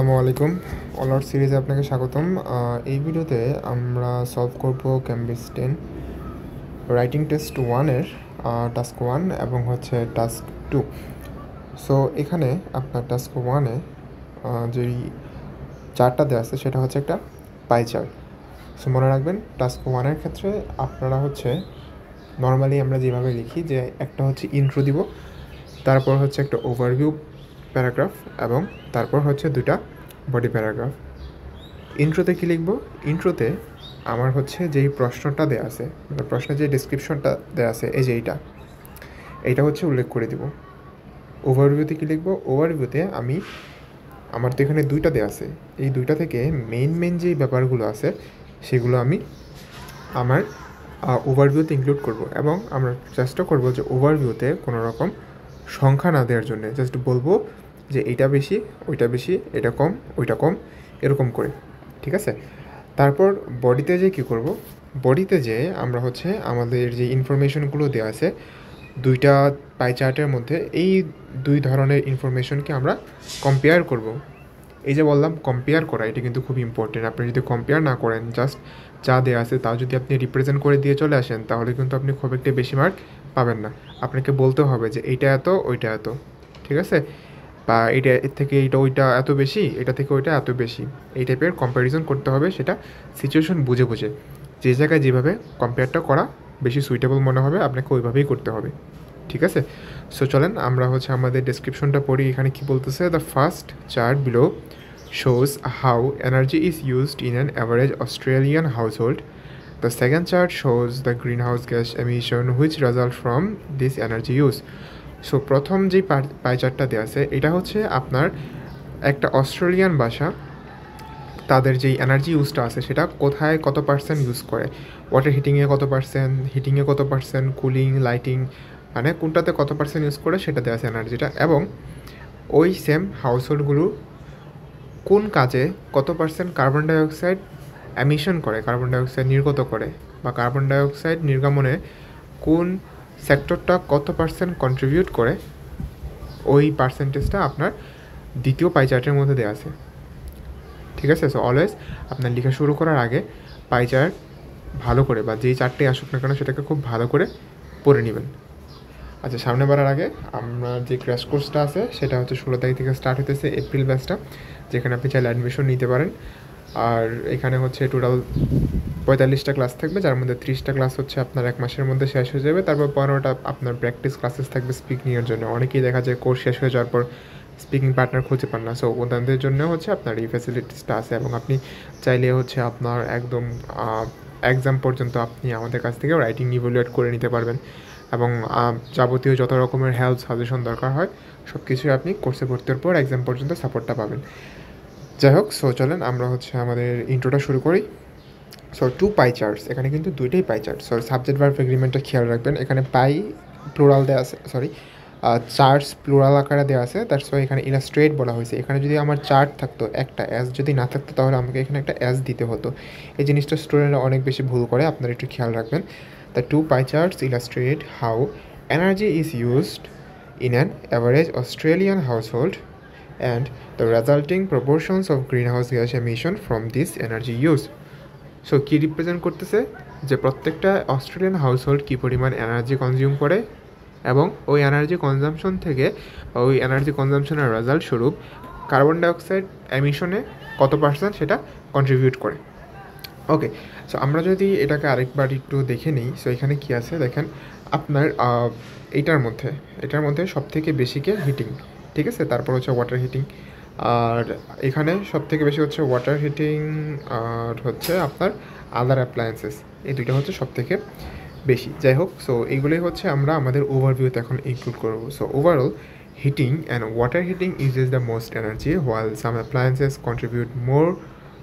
আসসালামু আলাইকুম। All out সিরিজে আপনাকে স্বাগতম। এই ভিডিওতে আমরা সলভ করব ক্যামব্রিজ 10 রাইটিং টেস্ট 1-এর টাস্ক 1 এবং হচ্ছে টাস্ক 2। সো এখানে আপনার টাস্ক 1-এ যেই চার্টটা দেওয়া আছে সেটা হচ্ছে একটা পাই চার্ট। সো মনে রাখবেন টাস্ক 1-এর ক্ষেত্রে আপনারা হচ্ছে নর্মালি আমরা যেভাবে লিখি যে একটা হচ্ছে ইন্ট্রো দিব, তারপর হচ্ছে একটা ওভারভিউ প্যারাগ্রাফ এবং তারপর হচ্ছে দুটা বডি প্যারাগ্রাফ। ইন্ট্রোতে কী লিখব? ইন্ট্রোতে আমার হচ্ছে যেই প্রশ্নটা দেওয়া আছে, মানে প্রশ্নের যে ডিসক্রিপশনটা দেওয়া আছে, এই যে এইটা হচ্ছে উল্লেখ করে দিব। ওভারভিউতে কী লিখব? ওভারভিউতে আমার তো এখানে দুইটা দেওয়া আছে, এই দুইটা থেকে মেইন যেই ব্যাপারগুলো আছে সেগুলো আমি আমার ওভারভিউতে ইনক্লুড করব এবং আমরা চেষ্টা করব যে ওভারভিউতে কোনো রকম সংখ্যা না দেওয়ার জন্য জাস্ট বলবো যে এইটা বেশি, ওইটা বেশি, এটা কম, ওইটা কম, এরকম করে। ঠিক আছে? তারপর বডিতে যে কী করব? বডিতে যে আমরা হচ্ছে আমাদের যে ইনফরমেশনগুলো দেওয়া আছে দুইটা পাই চার্টের মধ্যে, এই দুই ধরনের ইনফরমেশনকে আমরা কম্পেয়ার করব। এই যে বললাম কম্পেয়ার করা, এটা কিন্তু খুব ইম্পর্টেন্ট। আপনি যদি কম্পেয়ার না করেন, জাস্ট যা দেওয়া আছে তা যদি আপনি রিপ্রেজেন্ট করে দিয়ে চলে আসেন, তাহলে কিন্তু আপনি খুব একটা বেশি মার্ক পাবেন না। আপনাকে বলতে হবে যে এইটা এত, ওইটা এত, ঠিক আছে, বা এইটা এর থেকে এইটা ওইটা এত বেশি, এটা থেকে ওইটা এত বেশি, এই টাইপের কম্প্যারিজন করতে হবে। সেটা সিচুয়েশন বুঝে বুঝে যে জায়গায় যেভাবে কম্পেয়ারটা করা বেশি সুইটেবল মনে হবে আপনাকে ওইভাবেই করতে হবে। ঠিক আছে? সো চলেন আমরা হচ্ছে আমাদের ডেসক্রিপশনটা পড়ি। এখানে কি বলতেছে? The first chart below shows how energy is used in an average Australian household. The second chart shows the greenhouse gas emission which result from this energy use. So প্রথম যে পাই চার্টটা দেওয়া আছে এটা হচ্ছে আপনার একটা অস্ট্রেলিয়ান বাসা, তাদের যেই এনার্জি ইউজটা আছে সেটা কোথায় কত পার্সেন্ট ইউজ করে, ওয়াটার হিটিংয়ে কত পার্সেন্ট, কুলিং, লাইটিং, মানে কোনটাতে কত পার্সেন্ট ইউজ করে সেটা দেওয়া আছে এনার্জিটা, এবং ওই সেম হাউসহোল্ডগুলো কোন কাজে কত পার্সেন্ট কার্বন ডাইঅক্সাইড এমিশন করে, কার্বন ডাইঅক্সাইড নির্গত করে, বা কার্বন ডাইঅক্সাইড নির্গমনে কোন সেক্টরটা কত পার্সেন্ট কন্ট্রিবিউট করে, ওই পার্সেন্টেজটা আপনার দ্বিতীয় পাই চার্টের মধ্যে দেওয়া আছে। ঠিক আছে? সো অলওয়েজ আপনার লেখা শুরু করার আগে পাই চার্ট ভালো করে, বা যেই চার্টটাই আসুক না কেন সেটাকে খুব ভালো করে পড়ে নেবেন। আচ্ছা, সামনে বাড়ার আগে আমার যে ক্র্যাশ কোর্সটা আছে সেটা হচ্ছে 16 তারিখ থেকে স্টার্ট হতেছে, এপ্রিল ব্যাচটা, যেখানে আপনি চাইলে অ্যাডমিশন নিতে পারেন। আর এখানে হচ্ছে টোটাল 45টা ক্লাস থাকবে, যার মধ্যে 30টা ক্লাস হচ্ছে আপনার 1 মাসের মধ্যে শেষ হয়ে যাবে। তারপর 15টা আপনার প্র্যাকটিস ক্লাসেস থাকবে স্পিকিংয়ের জন্য। অনেকেই দেখা যায় কোর্স শেষ হয়ে যাওয়ার পর স্পিকিং পার্টনার খুঁজে পান না, সো ওনাদের জন্য হচ্ছে আপনার এই ফ্যাসিলিটিসটা আছে, এবং আপনি চাইলে হচ্ছে আপনার একদম এক্সাম পর্যন্ত আপনি আমাদের কাছ থেকে রাইটিং ইভ্যালুয়েট করে নিতে পারবেন, এবং যাবতীয় যত রকমের হেল্প সাজেশন দরকার হয় সব কিছুই আপনি কোর্সে ভর্তির পর এক্সাম পর্যন্ত সাপোর্টটা পাবেন। যাই হোক, সো চলেন আমরা হচ্ছে আমাদের ইন্ট্রোটা শুরু করি। সো 2 পাই চার্টস, এখানে কিন্তু দুইটাই pie chart. So subject verb এগ্রিমেন্টটা খেয়াল রাখবেন। এখানে পাই প্লুরাল দেওয়া আছে, চার্টস প্লুরাল আকারে দেওয়া আছে, দ্যাটস ওয়াই এখানে ইলাস্ট্রেট বলা হয়েছে। এখানে যদি আমার চার্ট থাকতো একটা, অ্যাজ যদি না থাকতো তাহলে আমাকে এখানে একটা অ্যাজ দিতে হতো। এই জিনিসটা স্টুডেন্টরা অনেক বেশি ভুল করে, আপনারা একটু খেয়াল রাখবেন। The 2 pie charts illustrate how energy is used in an average Australian household and the resulting proportions of greenhouse gas emission from this energy use. So কী রিপ্রেজেন্ট করতেছে? যে প্রত্যেকটা অস্ট্রেলিয়ান হাউসহোল্ড কী পরিমাণ এনার্জি কনজিউম করে, এবং ওই energy consumption থেকে, ওই এনার্জি কনজামশনের রেজাল্ট স্বরূপ কার্বন ডাইঅক্সাইড এমিশনে কত পার্সেন্ট সেটা কন্ট্রিবিউট করে। ওকে, সো আমরা যদি এটাকে আরেকবার একটু দেখে নিই। সো এখানে কী আছে দেখেন, আপনার এটার মধ্যে সবথেকে বেশিকে হিটিং, ঠিক আছে, তারপর হচ্ছে ওয়াটার হিটিং, আর এখানে সবথেকে বেশি হচ্ছে ওয়াটার হিটিং, আর হচ্ছে আপনার আদার অ্যাপ্লায়েন্সেস, এই দুইটা হচ্ছে সবথেকে বেশি। যাই হোক, সো এইগুলোই হচ্ছে আমরা আমাদের ওভারভিউতে এখন ইনক্লুড করবো। So overall, heating and water heating uses the most energy, while some appliances contribute more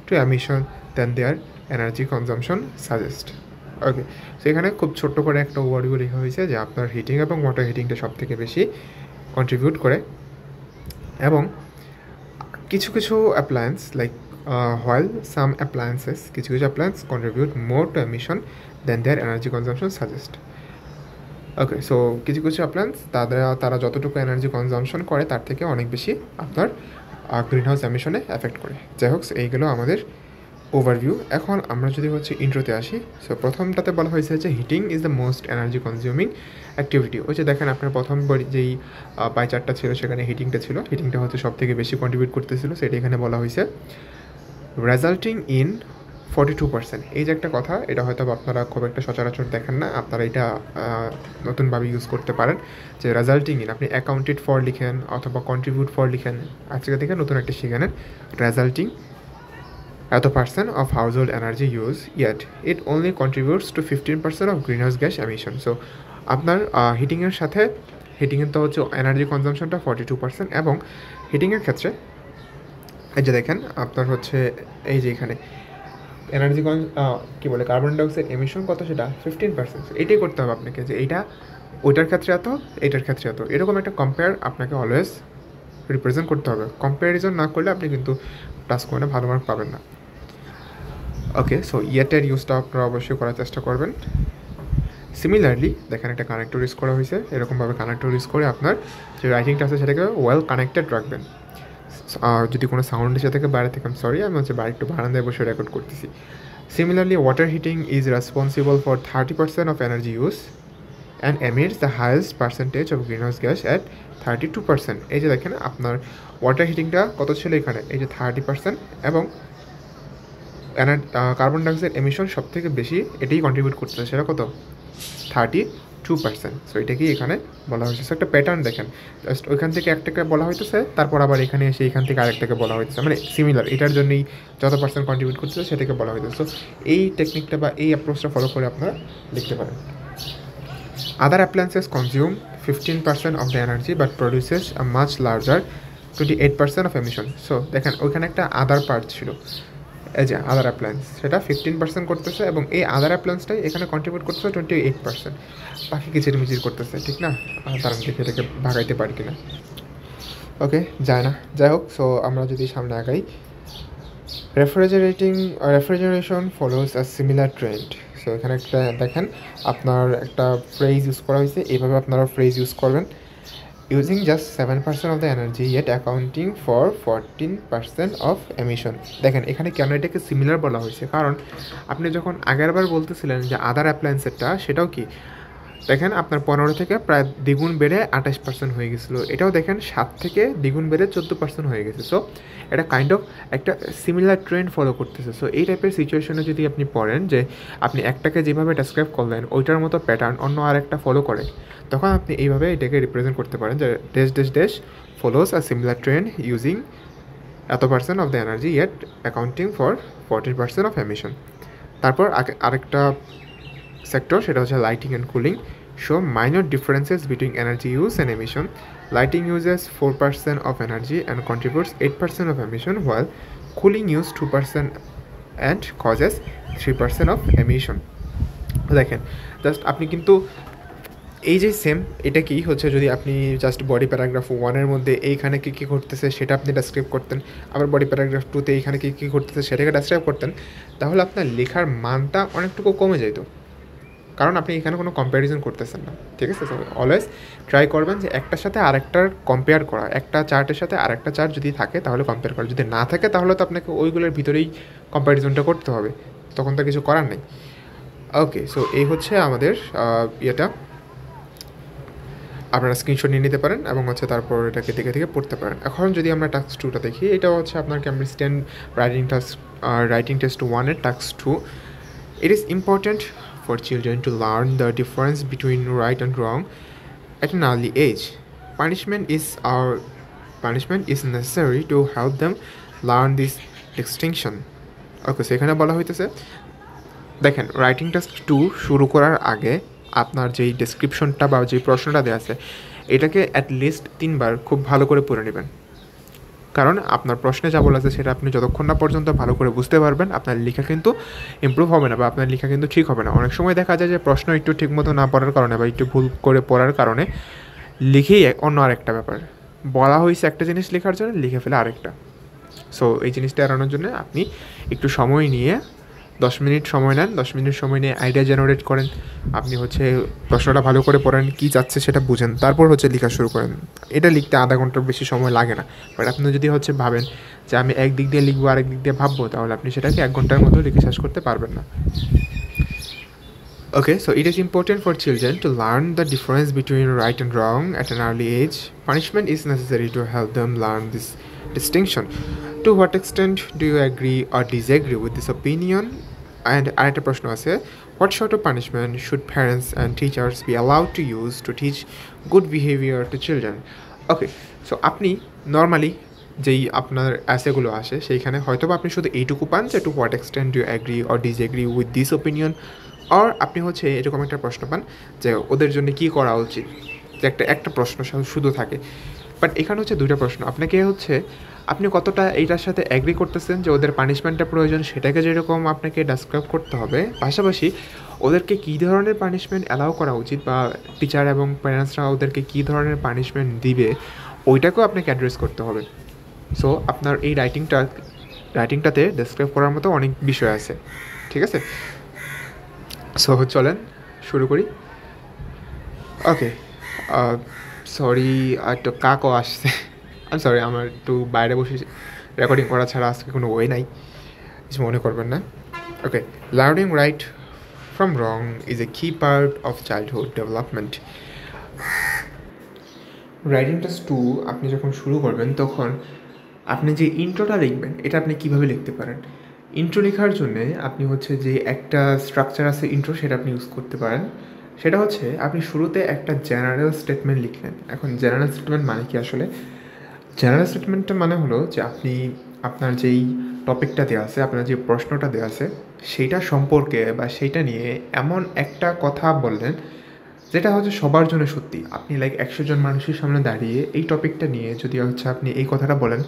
to emission than their energy consumption suggest. Okay, so এখানে খুব ছোট্ট করে একটা ওভারভিউ লেখা হয়েছে যে আপনার হিটিং এবং ওয়াটার হিটিংটা সব থেকে বেশি কন্ট্রিবিউট করে, এবং কিছু appliance like while some appliances, কিছু appliance contribute more to emission than their energy consumption suggest. Okay, so কিছু অ্যাপ্লায়েন্স তারা যতটুকু এনার্জি কনজামশন করে তার থেকে অনেক বেশি আপনার গ্রিনহাউস এমিশনে এফেক্ট করে। যাই হোক, এইগুলো আমাদের ওভারভিউ। এখন আমরা যদি হচ্ছে ইন্ট্রোতে আসি, সো প্রথমটাতে বলা হয়েছে যে heating is the most energy consuming activity. ওই যে দেখেন আপনার প্রথম যেই পাই চার্টটা ছিল সেখানে হিটিংটা ছিল, হিটিংটা হচ্ছে সব থেকে বেশি কন্ট্রিবিউট করতেছিল, সেটা এখানে বলা হয়েছে রেজাল্টিং ইন 42%। এই যে একটা কথা, এটা হয়তো আপনারা খুব একটা সচরাচর দেখেন না, আপনারা এটা নতুনভাবে ইউজ করতে পারেন যে রেজাল্টিং ইন, আপনি অ্যাকাউন্টেড ফর লিখেন অথবা কন্ট্রিবিউট ফর লিখেন, আজকে থেকে নতুন একটা শিখে নেন। রেজাল্টিং এত percent of house hold energy use, yet it only contributes two 15% of green house gas emission. So আপনার হিটিংয়ের সাথে, হিটিংয়ের তো হচ্ছে এনার্জি কনজামশনটা 42%, এবং হিটিংয়ের ক্ষেত্রে এই যে দেখেন আপনার হচ্ছে এই যে এখানে এনার্জি কী বলে কার্বন ডাইঅক্সাইড এমিশন কত, সেটা 15%। এটাই করতে হবে আপনাকে, যে এইটা ওইটার ক্ষেত্রে এত, এইটার ক্ষেত্রে এত, এরকম একটা কম্পেয়ার আপনাকে অলওয়েজ রিপ্রেজেন্ট করতে হবে। কম্প্যারিজন না করলে আপনি কিন্তু টাস্ক ওয়ানে ভালো মার্ক পাবেন না। ওকে, সো ইয়েটের ইউজটা আপনারা অবশ্যই করার চেষ্টা করবেন। সিমিলারলি দেখেন একটা কানেক্টর ইউজ করা হয়েছে, এরকমভাবে কানেক্টর ইউজ করে আপনার যে রাইটিংটা আছে সেটাকে ওয়েল কানেক্টেড রাখবেন। যদি কোনো সাউন্ড এসে থেকে বাইরে থেকে, সরি, আমি হচ্ছে বাইরে একটু বারান্দায় বসে রেকর্ড করতেছি। Similarly water heating is responsible for 30% of energy use and emits the highest percentage of greenhouse gas at 32%। এই যে দেখেন আপনার ওয়াটার হিটিংটা কত ছিল এখানে, এই যে 30%, এবং কার্বন ডাইঅক্সাইড এমিশন সব থেকে বেশি এটাই কন্ট্রিবিউট করতেছে, সেটা কত, 32%। সো এটাকেই এখানে বলা হয়েছে। সো একটা প্যাটার্ন দেখেন, জাস্ট ওইখান থেকে একটাকে বলা হইতেছে, তারপর আবার এখানে এসে এখান থেকে আরেকটাকে বলা হইতেছে, মানে সিমিলার, এটার জন্যই যত পার্সেন্ট কন্ট্রিবিউট করতেছে সেটাকে বলা হইতেছে। সো এই টেকনিকটা বা এই অ্যাপ্রোচটা ফলো করে আপনারা লিখতে পারেন। Other appliances consume 15% of the energy but produces a much larger 28% of emission. So দেখেন ওইখানে একটা আদার পার্ট ছিল, এই যে আদার অ্যাপ্লায়েন্স, সেটা 15% করতেছে, এবং এই আদার অ্যাপ্লায়েন্সটাই এখানে কন্ট্রিবিউট করতেছে 28%। বাকি কিচিরমিচির করতেছে, ঠিক না? তারা দেখে এটাকে ভাগাইতে পারি কিনা, ওকে, যায় না। যাই হোক, সো আমরা যদি সামনে আগাই, refrigeration follows a similar trend. So এখানে একটা দেখেন আপনার একটা ফ্রেজ ইউজ করা হয়েছে, এইভাবে আপনারা ফ্রেজ ইউজ করবেন। Using just 7% of the energy yet accounting for 14% of emission. দেখেন এখানে কেন এটাকে সিমিলার বলা হয়েছে, কারণ আপনি যখন আগেরবার বলতেছিলেন যে আদার অ্যাপ্লায়েন্সেরটা, সেটাও কি দেখেন আপনার 15 থেকে প্রায় দ্বিগুণ বেড়ে 28% হয়ে গেছিলো, এটাও দেখেন 7 থেকে দ্বিগুণ বেড়ে 14% হয়ে গেছে। সো এটা কাইন্ড অফ একটা সিমিলার ট্রেন্ড ফলো করতেছে। সো এই টাইপের সিচুয়েশনে যদি আপনি পড়েন যে আপনি একটাকে যেভাবে ডেসক্রাইব করলেন ওইটার মতো প্যাটার্ন অন্য আরেকটা ফলো করে, তখন আপনি এইভাবে এটাকে রিপ্রেজেন্ট করতে পারেন যে dash follows a similar trend using এত percent of the energy yet accounting for 14% of emission. তারপর আরেকটা সেক্টর, সেটা হচ্ছে lighting and cooling, show minor differences between energy use and emission. Lighting uses 4% of energy and contributes 8% of emission, while cooling uses 2% and causes 3% of emission. দেখেন just আপনি কিন্তু এই যে same এটা কি হচ্ছে, যদি আপনি জাস্ট বডি প্যারাগ্রাফ 1-এর মধ্যে এইখানে কী কী ঘটতেছে সেটা আপনি ডেসক্রাইব করতেন, আবার বডি প্যারাগ্রাফ 2-তে এইখানে কী কী ঘটতেছে সেটাকে ডেসক্রাইব করতেন, তাহলে আপনার লেখার মানটা অনেকটুকু কমে যেত, কারণ আপনি এখানে কোনো কম্প্যারিজন করতেছেন না, ঠিক আছে? অলওয়েজ ট্রাই করবেন যে একটার সাথে আরেকটার কম্পেয়ার করা, একটা চার্টের সাথে আরেকটা চার্ট যদি থাকে তাহলে কম্পেয়ার করা, যদি না থাকে তাহলে তো আপনাকে ওইগুলোর ভিতরেই কম্প্যারিজনটা করতে হবে, তখন তো কিছু করার নেই। ওকে, সো এই হচ্ছে আমাদের ইয়েটা, আপনারা স্ক্রিনশট নিয়ে নিতে পারেন এবং হচ্ছে তারপর এটাকে দেখে দেখে পড়তে পারেন। এখন যদি আমরা টাস্ক 2টা দেখি, এটা হচ্ছে আপনার ক্যামব্রিজ 10 রাইটিং টেস্ট 1-এর task 2। It is important for children to learn the difference between right and wrong at an early age. Punishment is necessary to help them learn this distinction. ওকে, সেখানে বলা হইতেছে, দেখেন রাইটিং টাস্ক 2 শুরু করার আগে আপনার যেই ডেসক্রিপশনটা বা যেই প্রশ্নটা দেওয়া আছে এটাকে অ্যাটলিস্ট 3বার খুব ভালো করে পড়ে নেবেন, কারণ আপনার প্রশ্নে যা বলা আছে সেটা আপনি যতক্ষণ না পর্যন্ত ভালো করে বুঝতে পারবেন আপনার লেখা কিন্তু ইমপ্রুভ হবে না বা আপনার লেখা কিন্তু ঠিক হবে না। অনেক সময় দেখা যায় যে প্রশ্ন একটু ঠিকমতো না পড়ার কারণে বা একটু ভুল করে পড়ার কারণে লিখেই অন্য আরেকটা ব্যাপার, বলা হয়েছে একটা জিনিস লেখার জন্য লিখে ফেলে আরেকটা। সো এই জিনিসটা এড়ানোর জন্য আপনি একটু সময় নিয়ে 10 মিনিট সময় নেন, 10 মিনিট সময় নিয়ে আইডিয়া জেনারেট করেন, আপনি হচ্ছে প্রশ্নটা ভালো করে পড়েন, কী চাচ্ছে সেটা বুঝেন, তারপর হচ্ছে লেখা শুরু করেন। এটা লিখতে আধা ঘন্টার বেশি সময় লাগে না। বাট আপনি যদি হচ্ছে ভাবেন যে আমি এক দিক দিয়ে লিখবো আরেক দিক দিয়ে ভাববো, তাহলে আপনি সেটাকে 1 ঘন্টার মধ্যে লিখে শেষ করতে পারবেন না। Okay, so it is important for children to learn the difference between right and wrong at an early age. Punishment is necessary to help them learn this distinction. To what extent do you agree or disagree with this opinion? And arekta proshno ache, what sort of punishment should parents and teachers be allowed to use to teach good behavior to children? Okay, so আপনি normally যেই আপনার অ্যাসেগুলো আসে সেইখানে হয়তো আপনি শুধু এইটুকু পান যে to what extent do agree or disagree with this opinion, আর আপনি হচ্ছে এরকম একটা প্রশ্ন পান যে ওদের জন্য কী করা উচিত, যে একটা প্রশ্ন শুধু থাকে। বাট এখানে হচ্ছে দুইটা প্রশ্ন, আপনাকে হচ্ছে আপনি কতটা এইটার সাথে অ্যাগ্রি করতেছেন যে ওদের পানিশমেন্টটা প্রয়োজন, সেটাকে যেরকম আপনাকে ডেসক্রাইব করতে হবে, পাশাপাশি ওদেরকে কী ধরনের পানিশমেন্ট অ্যালাউ করা উচিত বা টিচার এবং প্যারেন্টসরা ওদেরকে কী ধরনের পানিশমেন্ট দিবে ওইটাকেও আপনাকে অ্যাড্রেস করতে হবে। সো আপনার এই রাইটিংটাতে ডেসক্রাইব করার মতো অনেক বিষয় আছে, ঠিক আছে? সো চলেন শুরু করি। ওকে, সরি একটু কাকও আসছে, আমি সরি, আমার একটু বাইরে বসে রেকর্ডিং করা ছাড়া আজকে কোনো ওয়ে নাই, কিছু মনে করবেন না। Okay, learning right from wrong is a key part of childhood development. Writing test 2 আপনি যখন শুরু করবেন তখন আপনি যে ইন্ট্রোটা লিখবেন এটা আপনি কীভাবে লিখতে পারেন। ইন্ট্রো লেখার জন্যে আপনি হচ্ছে যে একটা স্ট্রাকচার আছে ইন্ট্রো, সেটা আপনি ইউজ করতে পারেন। সেটা হচ্ছে আপনি শুরুতে একটা জেনারেল স্টেটমেন্ট লিখলেন। এখন জেনারেল স্টেটমেন্ট মানে কি আসলে? জেনারেল স্টেটমেন্টটা মানে হলো যে আপনি আপনার যেই টপিকটা দেওয়া আছে, আপনার যে প্রশ্নটা দেওয়া আছে সেইটা সম্পর্কে বা সেইটা নিয়ে এমন একটা কথা বললেন যেটা হচ্ছে সবার জন্য সত্যি। আপনি 100 জন মানুষের সামনে দাঁড়িয়ে এই টপিকটা নিয়ে যদি হচ্ছে আপনি এই কথাটা বলেন,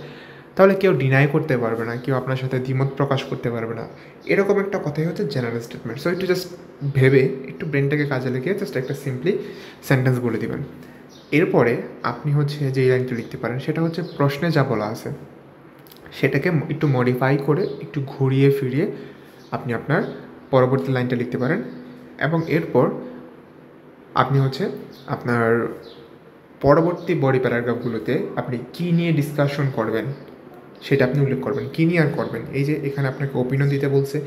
তাহলে কেউ ডিনাই করতে পারবে না, কেউ আপনার সাথে দ্বিমত প্রকাশ করতে পারবে না। এরকম একটা কথাই হচ্ছে জেনারেল স্টেটমেন্ট। সো একটু জাস্ট ভেবে একটু ব্রেনটাকে কাজে লেগে জাস্ট একটা সিম্পলি সেন্টেন্স বলে দিবেন। এরপরে আপনি হচ্ছে যে লাইনটা লিখতে পারেন সেটা হচ্ছে প্রশ্নে যা বলা আছে সেটাকে একটু মডিফাই করে একটু ঘুরিয়ে ফিরিয়ে আপনি আপনার পরবর্তী লাইনটা লিখতে পারেন। এবং এরপর আপনি হচ্ছে আপনার পরবর্তী বডি প্যারাগ্রাফগুলোতে আপনি কী নিয়ে ডিসকাশন করবেন সেটা আপনি উল্লেখ করবেন, কী নিয়ে আর করবেন। এই যে এখানে আপনাকে ওপিনিয়ন দিতে বলছে,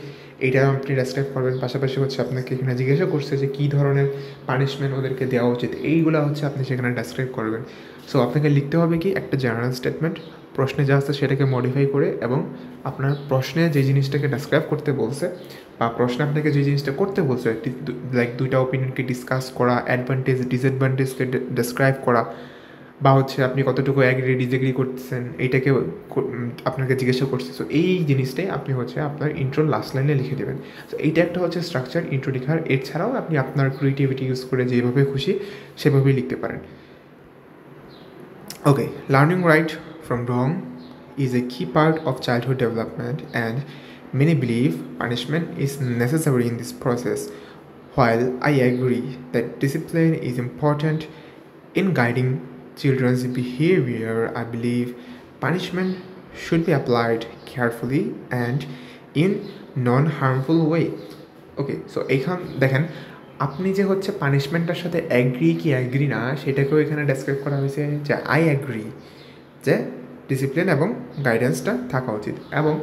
এইটা আপনি ডেসক্রাইব করবেন। পাশাপাশি হচ্ছে আপনাকে এখানে জিজ্ঞাসা করছে যে কী ধরনের পানিশমেন্ট ওদেরকে দেওয়া উচিত, এইগুলো হচ্ছে আপনি সেখানে ডেসক্রাইব করবেন। সো আপনাকে লিখতে হবে কি একটা জেনারেল স্টেটমেন্ট, প্রশ্নে যা আছে সেটাকে মডিফাই করে, এবং আপনার প্রশ্নে যে জিনিসটাকে ডেসক্রাইব করতে বলছে বা প্রশ্নে আপনাকে যে জিনিসটা করতে বলছে, দুইটা ওপিনিয়নকে ডিসকাস করা, অ্যাডভান্টেজ ডিসঅ্যাডভান্টেজকে ডেসক্রাইব করা, বা হচ্ছে আপনি কতটুকু অ্যাগ্রি ডিসএগ্রি করতেছেন এইটাকে আপনাকে জিজ্ঞাসা করছে। সো এই জিনিসটাই আপনি হচ্ছে আপনার ইন্ট্রোর লাস্ট লাইনে লিখে দেবেন। সো এইটা একটা হচ্ছে স্ট্রাকচার ইন্ট্রো লেখার। এছাড়াও আপনি আপনার ক্রিয়েটিভিটি ইউজ করে যেভাবে খুশি সেভাবেই লিখতে পারেন। Okay, learning right from wrong is a key part of childhood development, and many believe punishment is necessary in this process. While I agree that discipline is important in guiding children's behavior, I believe punishment should be applied carefully and in non-harmful way. Okay, so এইখান দেখেন আপনি যে হচ্ছে পানিশমেন্টের সাথে agree কি agree না সেটাকেও এখানে ডেসক্রাইব করা হয়েছে যে আই অ্যাগ্রি যে ডিসিপ্লিন এবং গাইডেন্সটা থাকা উচিত, এবং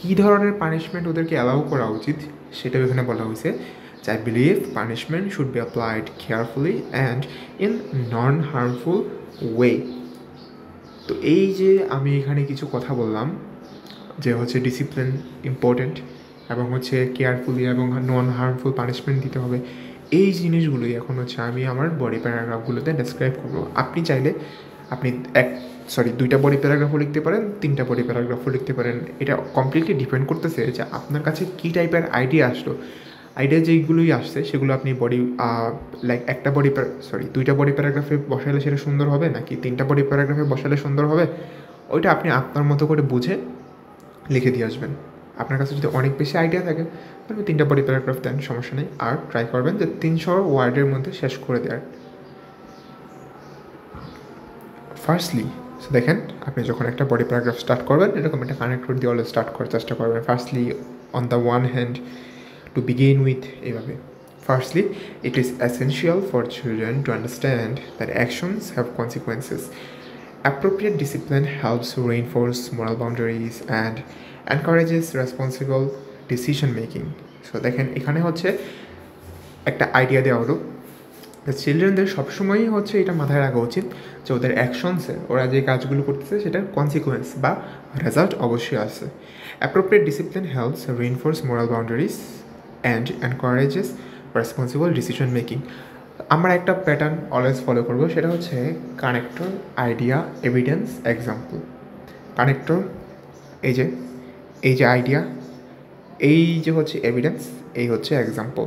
কী ধরনের পানিশমেন্ট ওদেরকে অ্যালাউ করা উচিত সেটাও এখানে বলা হয়েছে যে I believe punishment should be applied carefully and in non harmful way. তো এই যে আমি এখানে কিছু কথা বললাম যে হচ্ছে ডিসিপ্লিন ইম্পর্ট্যান্ট এবং হচ্ছে কেয়ারফুলি এবং নন হার্মফুল পানিশমেন্ট দিতে হবে, এই জিনিসগুলোই এখন হচ্ছে আমি আমার বডি প্যারাগ্রাফগুলোতে ডেসক্রাইব করবো। আপনি চাইলে আপনি দুইটা বডি প্যারাগ্রাফও লিখতে পারেন, 3টা বডি প্যারাগ্রাফও লিখতে পারেন। এটা কমপ্লিটলি ডিপেন্ড করতেছে যে আপনার কাছে কী টাইপের আইডিয়া আসলো। আইডিয়া যেইগুলোই আসছে সেগুলো আপনি দুইটা বডি প্যারাগ্রাফে বসালে সেটা সুন্দর হবে নাকি 3টা বডি প্যারাগ্রাফে বসালে সুন্দর হবে, ওইটা আপনি আপনার মতো করে বুঝে লিখে দিয়ে আসবেন। আপনার কাছে যদি অনেক বেশি আইডিয়া থাকে তাহলে 3টা বডি প্যারাগ্রাফ দেন, সমস্যা নেই। আর ট্রাই করবেন যে 300 ওয়ার্ডের মধ্যে শেষ করে দেওয়ার। ফার্স্টলি দেখেন আপনি যখন একটা বডি প্যারাগ্রাফ স্টার্ট করবেন এরকম একটা কানেক্টর দিয়ে অলওয়েজ স্টার্ট করার চেষ্টা করবেন। Firstly, on the one hand To begin with, এইভাবে firstly, it is essential for children to understand that actions have consequences. Appropriate discipline helps reinforce moral boundaries and encourages responsible decision making. So দেখেন এখানে হচ্ছে একটা idea দেওয়া হলো, চিলড্রেনদের সবসময়ই হচ্ছে এটা মাথায় রাখা উচিত যে ওদের অ্যাকশনসে ওরা যে কাজগুলো করতেছে সেটার কনসিকুয়েন্স বা রেজাল্ট অবশ্যই আছে। Appropriate discipline helps reinforce moral boundaries and encourages responsible decision making. আমরা একটা প্যাটার্ন অলওয়েজ ফলো করবো, সেটা হচ্ছে connector, idea, evidence, example. Connector এই যে আইডিয়া, এই যে হচ্ছে এভিডেন্স, এই হচ্ছে এক্সাম্পল।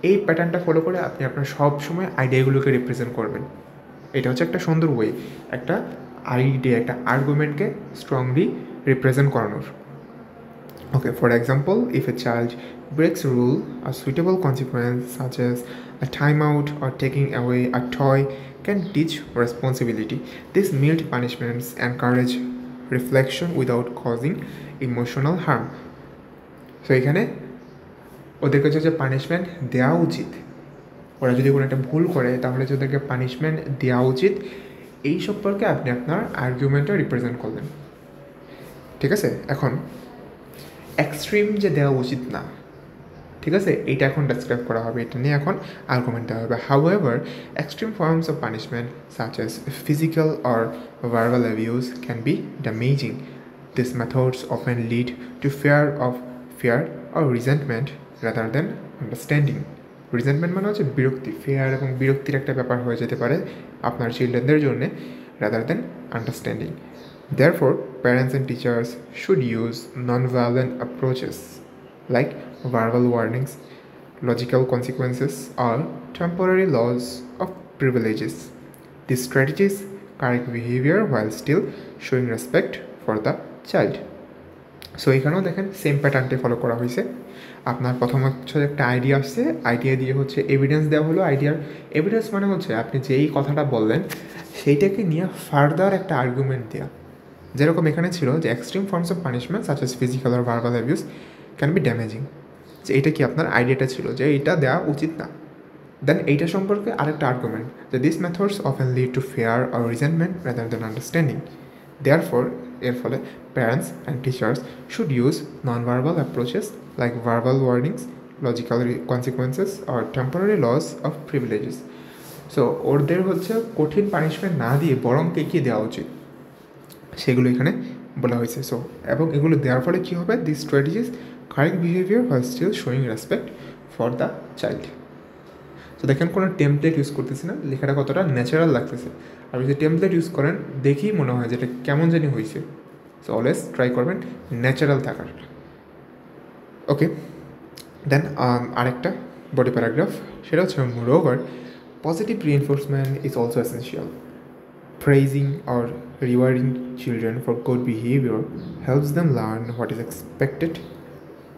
এই প্যাটার্নটা ফলো করে আপনি আপনার সব সময় আইডিয়াগুলোকে রিপ্রেজেন্ট করবেন। এটা হচ্ছে একটা সুন্দর ওয়ে একটা আইডিয়া, একটা আর্গুমেন্টকে স্ট্রংলি রিপ্রেজেন্ট করানোর। Okay, for example, if a child breaks a rule, a suitable consequence such as a timeout or taking away a toy can teach responsibility. These mild punishments encourage reflection without causing emotional harm. So এখানে ওদেরকে যে punishment দেওয়া উচিত, ওরা যদি কোনো একটা ভুল করে তাহলে যে ওদেরকে পানিশমেন্ট দেওয়া উচিত, এই সম্পর্কে আপনি আপনার আর্গুমেন্টটা রিপ্রেজেন্ট করলেন। ঠিক আছে, এখন এক্সট্রিম যে দেওয়া উচিত না, ঠিক আছে, এইটা এখন ডেসক্রাইব করা হবে, এটা নিয়ে এখন আর্গুমেন্ট দেওয়া হবে। However, extreme forms of punishment such as physical or verbal abuse can be damaging. This methods often lead to fear or resentment rather than understanding. Resentment মানে হচ্ছে বিরক্তি, ফেয়ার এবং বিরক্তির একটা ব্যাপার হয়ে যেতে পারে আপনার চিলড্রেনদের জন্যে, rather than understanding. Therefore, parents and teachers should use non-violent approaches like verbal warnings, logical consequences, or temporary laws of privileges. These strategies correct behavior while still showing respect for the child. So এখানেও দেখেন same প্যাটার্নটি follow করা হয়েছে। আপনার প্রথম হচ্ছে একটা idea আসছে, আইডিয়া দিয়ে হচ্ছে এভিডেন্স দেওয়া হলো। আইডিয়ার এভিডেন্স মানে হচ্ছে আপনি যেই কথাটা বললেন সেইটাকে নিয়ে ফার্দার একটা আর্গুমেন্ট দেওয়া। যেরকম এখানে ছিল যে extreme forms of punishment such as physical or verbal abuse can be damaging, যে এটা কি আপনার আইডিয়াটা ছিল যে এটা দেওয়া উচিত না। দেন এইটা সম্পর্কে আরেকটা আর্গুমেন্ট যে this methods often lead to fear or resentment rather than understanding. Therefore এর ফলে parents and teachers should use non verbal approaches like verbal warnings, logical consequences or temporary loss of privileges. So ওদের হচ্ছে কঠিন punishment না দিয়ে বরং কে দেওয়া উচিত সেগুলো এখানে বলা হয়েছে। সো এবং এগুলো দেওয়ার ফলে কী হবে, দিস স্ট্র্যাটেজিস কারেক্ট বিহেভিয়ার হয় still showing respect for the child. তো দেখেন কোনো টেমপ্লেট ইউজ করতেছি না, লেখাটা কতটা ন্যাচারাল লাগতেছে। আর যদি টেমপ্লেট ইউজ করেন দেখেই মনে হয় যেটা কেমন জানি হয়েছে। সো অলওয়েজ ট্রাই করবেন ন্যাচারাল থাকার। ওকে, দেন আরেকটা বডি প্যারাগ্রাফ, সেটা হচ্ছে moreover positive reinforcement is also essential. Praising or rewarding children for good behavior helps them learn what is expected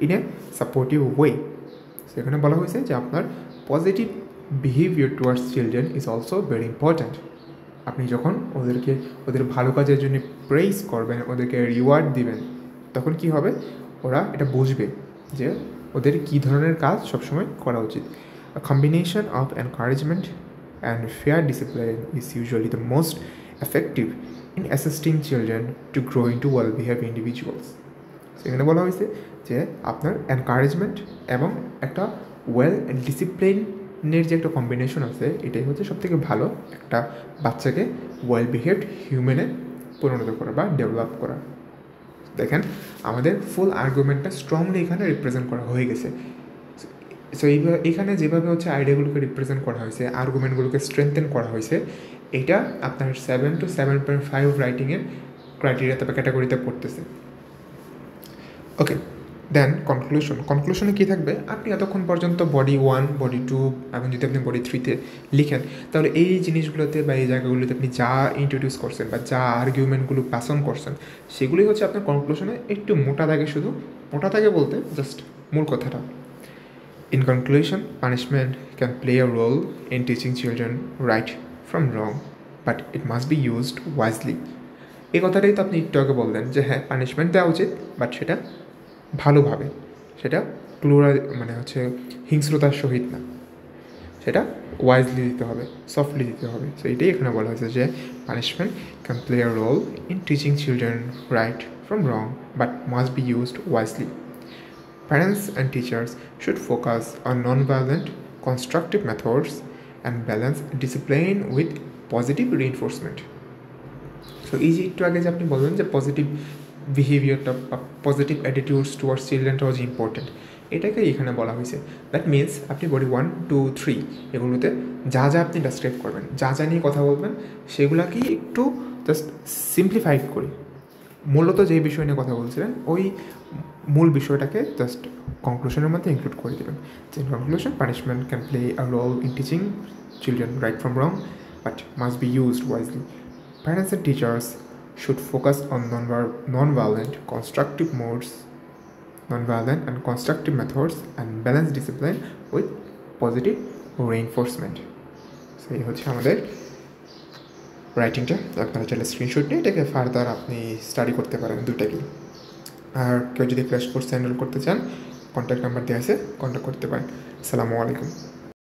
in a supportive way. সেখানে বলা হয়েছে যে আপনার positive behaviour towards children is also very important. আপনি যখন ওদের ভালো কাজের জন্য প্রেইজ করবেন, ওদেরকে রিওয়ার্ড দিবেন, তখন কি হবে, ওরা এটা বুঝবে যে ওদের কী ধরনের কাজ সবসময় করা উচিত। A combination of encouragement and fair discipline is usually the most effective in assisting children to grow into well-behaved individuals. সেখানে বলা হয়েছে যে আপনার এনকারেজমেন্ট এবং একটা ওয়েল ডিসিপ্লিনের যে একটা কম্বিনেশন আছে, এটাই হচ্ছে সবথেকে ভালো একটা বাচ্চাকে ওয়েল বিহেভড হিউম্যানে পরিণত করা বা ডেভেলপ করা। দেখেন আমাদের ফুল আর্গুমেন্টটা স্ট্রংলি এখানে রিপ্রেজেন্ট করা হয়ে গেছে। সো এখানে যেভাবে হচ্ছে আইডিয়াগুলোকে রিপ্রেজেন্ট করা হয়েছে, আর্গুমেন্টগুলোকে স্ট্রেংথেন করা হয়েছে, এটা আপনার 7 to 7.5 রাইটিংয়ের ক্রাইটেরিয়াতে বা ক্যাটাগরিতে পড়তেছে। ওকে, দেন কনক্লুশনে কী থাকবে, আপনি এতক্ষণ পর্যন্ত বডি 1, বডি 2 এবং যদি আপনি বডি 3-তে লিখেন, তাহলে এই জিনিসগুলোতে বা এই জায়গাগুলোতে আপনি যা ইন্ট্রোডিউস করছেন বা যা আর্গুমেন্টগুলো পাস অন করছেন, সেগুলোই হচ্ছে আপনার কনক্লুশনে একটু মোটা দাগে, শুধু মোটা দাগে বলতে জাস্ট মূল কথাটা। In conclusion, punishment can play a role in teaching children right from wrong, but it must be used wisely. এই কথাটাই তো আপনি একটু আগে বললেন যে হ্যাঁ, পানিশমেন্ট দেওয়া উচিত, বাট সেটা ভালোভাবে, সেটা মানে হচ্ছে হিংস্রতার সহিত না, সেটা ওয়াইজলি দিতে হবে, সফটলি দিতে হবে। সো এটাই এখানে বলা হয়েছে যে punishment can play a role in teaching children right from wrong but must be used wisely. Parents and teachers should focus on non-violent, constructive methods and balance discipline with positive reinforcement. So এই যে একটু আগে যে আপনি বললেন যে positive বিহেভিয়ারটা বা পজিটিভ অ্যাটিটিউডস টুয়ার্ডস চিলড্রেনটা ওয়াজ ইম্পর্টেন্ট, এটাকে এখানে বলা হয়েছে। দ্যাট মিনস আপনি বডি 1, 2, 3 এগুলোতে যা যা আপনি ডেসক্রাইব করবেন, যা যা নিয়ে কথা বলবেন, সেগুলোকেই একটু জাস্ট সিম্পলিফাইড করি, মূলত যেই বিষয় নিয়ে কথা বলছিলেন ওই মূল বিষয়টাকে জাস্ট কনক্লুশনের মধ্যে ইনক্লুড করে দেবেন। যে conclusion, punishment can play a role in teaching children right from wrong but must be used wisely. Parents and teachers should focus on non-violent, and constructive methods and balance discipline with positive reinforcement. So এই হচ্ছে আমাদের রাইটিংটা। আপনারা চাইলে screenshot নিয়ে এটাকে further আপনি study করতে পারেন দুটাকেই। আর কেউ যদি ক্র্যাশ কোর্স এনরোল করতে চান, কন্ট্যাক্ট নাম্বার দেওয়া আছে, কন্ট্যাক্ট করতে পারেন। আসসালামু আলাইকুম।